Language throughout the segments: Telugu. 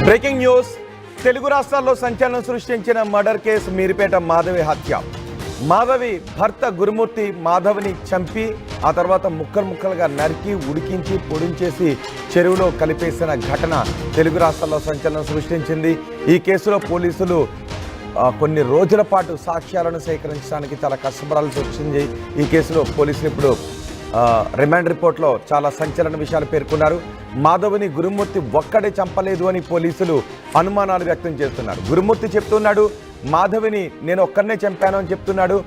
Breaking news. తెలుగు రాష్ట్రాల్లో సంచలనం సృష్టించిన మర్డర్ కేసు మీరిపేట మాధవి హత్య. మాధవి భర్త గురుమూర్తి మాధవిని చంపి ఆ తర్వాత ముక్కలుగా నరికి ఉడికించి పొడించేసి చెరువులో కలిపేసిన ఘటన తెలుగు రాష్ట్రాల్లో సంచలనం సృష్టించింది. ఈ కేసులో పోలీసులు కొన్ని రోజుల పాటు సాక్ష్యాలను సేకరించడానికి చాలా కష్టపడాల్సి వచ్చింది. ఈ కేసులో పోలీసులు ఇప్పుడు రిమాండ్ రిపోర్ట్లో చాలా సంచలన విషయాలు పేర్కొన్నారు. మాధవిని గురుమూర్తి ఒక్కడే చంపలేదు అని పోలీసులు అనుమానాలు వ్యక్తం చేస్తున్నారు. గురుమూర్తి చెప్తున్నాడు మాధవిని నేను ఒక్కడనే చంపాను అని చెప్తున్నాడు.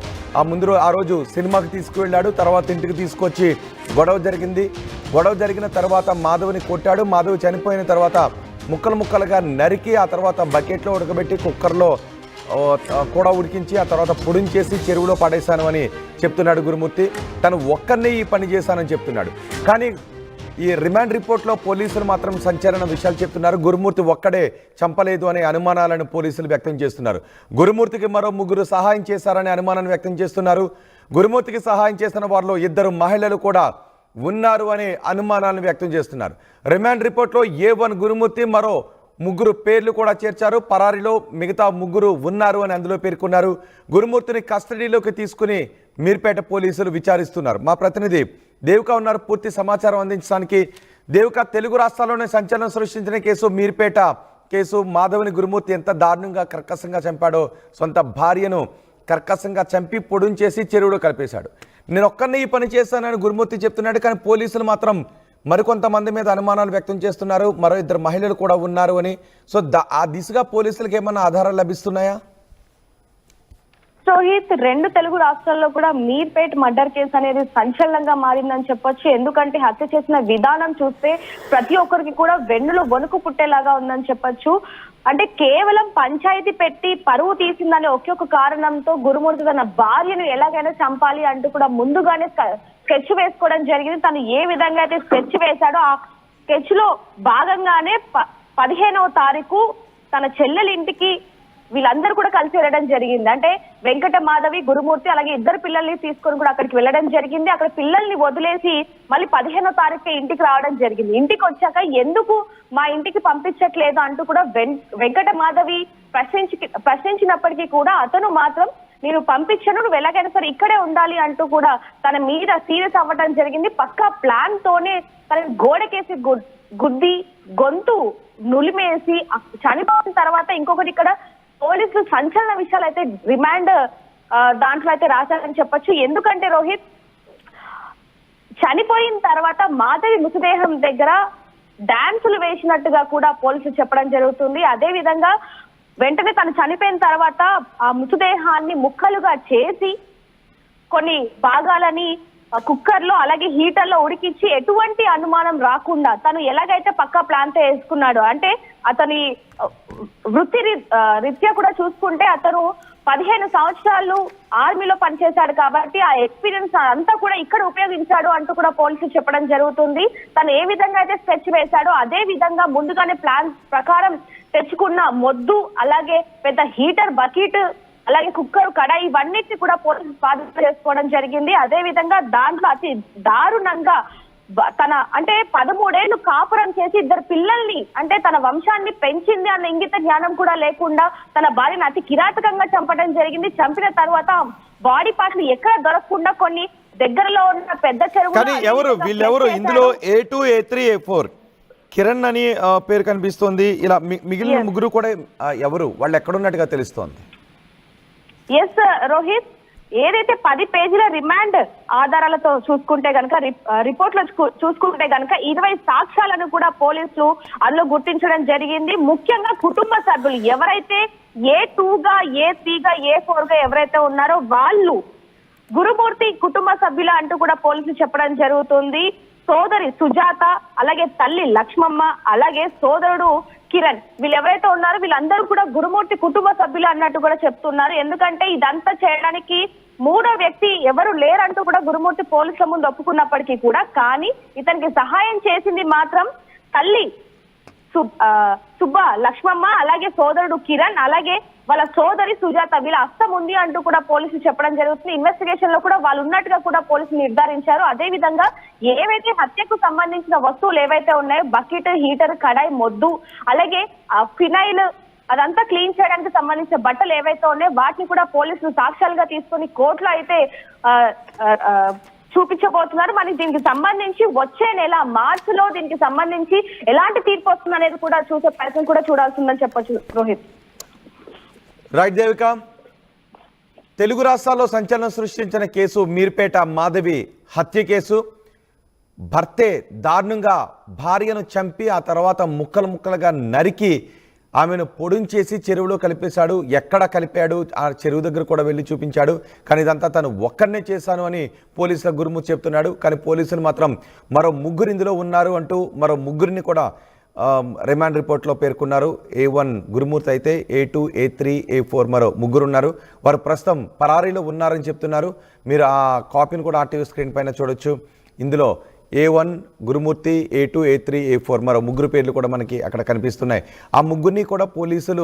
ఆ రోజు సినిమాకి తీసుకువెళ్ళాడు, తర్వాత ఇంటికి తీసుకొచ్చి గొడవ జరిగింది. గొడవ జరిగిన తర్వాత మాధవిని కొట్టాడు. మాధవి చనిపోయిన తర్వాత ముక్కలుగా నరికి ఆ తర్వాత బకెట్లో ఉడకబెట్టి కుక్కర్లో కూడా ఉడికించి ఆ తర్వాత పొడించేసి చెరువులో పడేశాను అని చెప్తున్నాడు గురుమూర్తి. తను ఒక్కరినే ఈ పని చేశానని చెప్తున్నాడు. కానీ ఈ రిమాండ్ రిపోర్ట్లో పోలీసులు మాత్రం సంచలన విషయాలు చెప్తున్నారు. గురుమూర్తి ఒక్కడే చంపలేదు అనే అనుమానాలను పోలీసులు వ్యక్తం చేస్తున్నారు. గురుమూర్తికి మరో 3 సహాయం చేశారనే అనుమానాన్ని వ్యక్తం చేస్తున్నారు. గురుమూర్తికి సహాయం చేసిన వారిలో 2 మహిళలు కూడా ఉన్నారు అనే అనుమానాలను వ్యక్తం చేస్తున్నారు. రిమాండ్ రిపోర్ట్లో A1 గురుమూర్తి మరో 3 పేర్లు కూడా చేర్చారు. పరారీలో మిగతా 3 ఉన్నారు అని అందులో పేర్కొన్నారు. గురుమూర్తిని కస్టడీలోకి తీసుకుని మీర్పేట పోలీసులు విచారిస్తున్నారు. మా ప్రతినిధి దేవిక ఉన్నారు పూర్తి సమాచారం అందించడానికి. దేవిక, తెలుగు రాష్ట్రాల్లోనే సంచలనం సృష్టించిన కేసు మీర్పేట కేసు. మాధవిని గురుమూర్తి ఎంత దారుణంగా కర్కశంగా చంపాడో, సొంత భార్యను కర్కశంగా చంపి పొడుంచేసి చెరువులో కలిపేశాడు. నేను ఒక్కరిని ఈ పని చేశానని గురుమూర్తి చెప్తున్నాడు. కానీ పోలీసులు మాత్రం మరికొంతమంది మీద అనుమానాలు వ్యక్తం చేస్తున్నారు. మరో 2 మహిళలు కూడా ఉన్నారు అని. సో ఆ దిశగా పోలీసులకు ఏమన్నా ఆధారాలు లభిస్తున్నాయా? రోహిత్, 2 తెలుగు రాష్ట్రాల్లో కూడా మీర్పేట్ మర్డర్ కేసు అనేది సంచలనంగా మారిందని చెప్పొచ్చు. ఎందుకంటే హత్య చేసిన విధానం చూస్తే ప్రతి ఒక్కరికి కూడా వెన్నులో వణుకు పుట్టేలాగా ఉందని చెప్పొచ్చు. అంటే కేవలం పంచాయతీ పెట్టి పరువు తీసిందనే ఒకే ఒక కారణంతో గురుమూర్తి తన భార్యను ఎలాగైనా చంపాలి అంటూ కూడా ముందుగానే స్కెచ్ వేసుకోవడం జరిగింది. తను ఏ విధంగా అయితే స్కెచ్ వేశాడో ఆ స్కెచ్ లో భాగంగానే 15వ తారీఖు తన చెల్లెలి ఇంటికి వీళ్ళందరూ కూడా కలిసి వెళ్ళడం జరిగింది. అంటే వెంకట మాధవి, గురుమూర్తి అలాగే 2 పిల్లల్ని తీసుకొని కూడా అక్కడికి వెళ్ళడం జరిగింది. అక్కడ పిల్లల్ని వదిలేసి మళ్ళీ 15వ తారీఖు ఇంటికి రావడం జరిగింది. ఇంటికి వచ్చాక ఎందుకు మా ఇంటికి పంపించట్లేదు అంటూ కూడా వెంకట మాధవి ప్రశ్నించినప్పటికీ కూడా అతను మాత్రం నేను పంపించను, నువ్వు ఎలాగైనా సరే ఇక్కడే ఉండాలి అంటూ కూడా తన మీద సీరియస్ అవ్వడం జరిగింది. పక్కా ప్లాన్ తోనే తన గోడకేసి గుద్ది గొంతు నులిమేసి చనిపోయిన తర్వాత ఇంకొకటి ఇక్కడ పోలీసులు సంచలన విషయాలు అయితే రిమాండ్ దాంట్లో అయితే రాశారని చెప్పొచ్చు. ఎందుకంటే రోహిత్, చనిపోయిన తర్వాత మాధవి మృతదేహం దగ్గర డాన్సులు వేసినట్టుగా కూడా పోలీసులు చెప్పడం జరుగుతుంది. అదే విధంగా వెంటనే తను చనిపోయిన తర్వాత ఆ మృతదేహాన్ని ముక్కలుగా చేసి కొన్ని భాగాలని కుక్కర్లో అలాగే హీటర్లో ఉడికించి ఎటువంటి అనుమానం రాకుండా తను ఎలాగైతే పక్కా ప్లాన్తో వేసుకున్నాడు. అంటే అతని వృత్తి రీత్యా కూడా చూసుకుంటే అతను 15 సంవత్సరాలు ఆర్మీలో పనిచేశాడు కాబట్టి ఆ ఎక్స్పీరియన్స్ అంతా కూడా ఇక్కడ ఉపయోగించాడు అంటూ కూడా పోలీసులు చెప్పడం జరుగుతుంది. తను ఏ విధంగా అయితే స్కెచ్ వేశాడో అదే విధంగా ముందుగానే ప్లాన్ ప్రకారం తెచ్చుకున్న మొద్దు అలాగే పెద్ద హీటర్, బకెట్ అలాగే కుక్కర్, కడాయి ఇవన్నిటిని కూడా పోలీసులు స్వాధీనం చేసుకోవడం జరిగింది. అదే విధంగా దాంట్లో అతి దారుణంగా తన అంటే 13 ఏళ్లు కాపురం చేసి 2 పిల్లల్ని అంటే తన వంశాన్ని పెంచింది అన్న ఇంగిత జ్ఞానం కూడా లేకుండా తన భార్యను అతి కిరాతకంగా చంపడం జరిగింది. చంపిన తర్వాత బాడీ పార్ట్స్ ఎక్కడ దొరకకుండా కొన్ని దగ్గరలో ఉన్న పెద్ద చెరువు. వీళ్ళెవరు ఇందులో A2, A3, A4 కిరణ్ అని పేరు కనిపిస్తోంది. ఇలా మిగిలిన 3 కూడా ఎవరు, వాళ్ళు ఎక్కడున్నట్టుగా తెలుస్తోంది? ఎస్ రోహిత్, ఏదైతే 10 పేజీల రిమాండ్ ఆధారాలతో చూసుకుంటే గనక రిపోర్ట్లో చూసుకుంటే గనక 20 సాక్ష్యాలను కూడా పోలీసులు అందులో గుర్తించడం జరిగింది. ముఖ్యంగా కుటుంబ సభ్యులు ఎవరైతే A2గా, A3గా, A4గా ఎవరైతే ఉన్నారో వాళ్ళు గురుమూర్తి కుటుంబ సభ్యుల అంటూ కూడా పోలీసులు చెప్పడం జరుగుతుంది. సోదరి సుజాత, అలాగే తల్లి లక్ష్మమ్మ, అలాగే సోదరుడు కిరణ్, వీళ్ళు ఎవరైతే ఉన్నారో వీళ్ళందరూ కూడా గురుమూర్తి కుటుంబ సభ్యులు అన్నట్టు కూడా చెప్తున్నారు. ఎందుకంటే ఇదంతా చేయడానికి 3వ వ్యక్తి ఎవరు లేరంటూ కూడా గురుమూర్తి పోలీసుల ముందు ఒప్పుకున్నప్పటికీ కూడా కానీ ఇతనికి సహాయం చేసింది మాత్రం తల్లి సుబ్బ లక్ష్మమ్మ, అలాగే సోదరుడు కిరణ్, అలాగే వాళ్ళ సోదరి సుజాత వీళ్ళ హస్తం ఉంది అంటూ కూడా పోలీసులు చెప్పడం జరుగుతుంది. ఇన్వెస్టిగేషన్ లో కూడా వాళ్ళు ఉన్నట్టుగా కూడా పోలీసులు నిర్ధారించారు. అదే విధంగా ఏవైతే హత్యకు సంబంధించిన వస్తువులు ఏవైతే ఉన్నాయో బకెట్, హీటర్, కడాయి, మొద్దు, అలాగే ఫినైల్ అదంతా క్లీన్ చేయడానికి సంబంధించిన బట్టలు ఏవైతే ఉన్నాయో వాటిని కూడా పోలీసులు సాక్ష్యాలుగా తీసుకొని కోర్టులో అయితే చూపించబోతున్నారు. మరి దీనికి సంబంధించి వచ్చే నెల మార్చిలో దీనికి సంబంధించి ఎలాంటి తీర్పు వస్తుంది అనేది కూడా చూసే ప్రయత్నం కూడా చూడాల్సిందని చెప్పొచ్చు రోహిత్. రైట్ దేవిక, తెలుగు రాష్ట్రాల్లో సంచలనం సృష్టించిన కేసు మీర్పేట మాధవి హత్య కేసు. భర్తే దారుణంగా భార్యను చంపి ఆ తర్వాత ముక్కలు ముక్కలుగా నరికి ఆమెను పొడించేసి చెరువులో కలిపేశాడు. ఎక్కడ కలిపాడు, ఆ చెరువు దగ్గర కూడా వెళ్ళి చూపించాడు. కానీ ఇదంతా తను ఒక్కడనే చేశాను అని పోలీసుల గురుమూర్తి చెప్తున్నాడు. కానీ పోలీసులు మాత్రం మరో ముగ్గురు ఇందులో ఉన్నారు అంటూ మరో ముగ్గురిని కూడా రిమాండ్ రిపోర్ట్లో పేర్కొన్నారు. A1 గురుమూర్తి అయితే A2, A3, A4 మరో ముగ్గురు ఉన్నారు. వారు ప్రస్తుతం పరారీలో ఉన్నారని చెప్తున్నారు. మీరు ఆ కాపీని కూడా RTV స్క్రీన్ పైన చూడొచ్చు. ఇందులో A1 గురుమూర్తి, A2, A3, A4 మరో ముగ్గురు పేర్లు కూడా మనకి అక్కడ కనిపిస్తున్నాయి. ఆ ముగ్గురిని కూడా పోలీసులు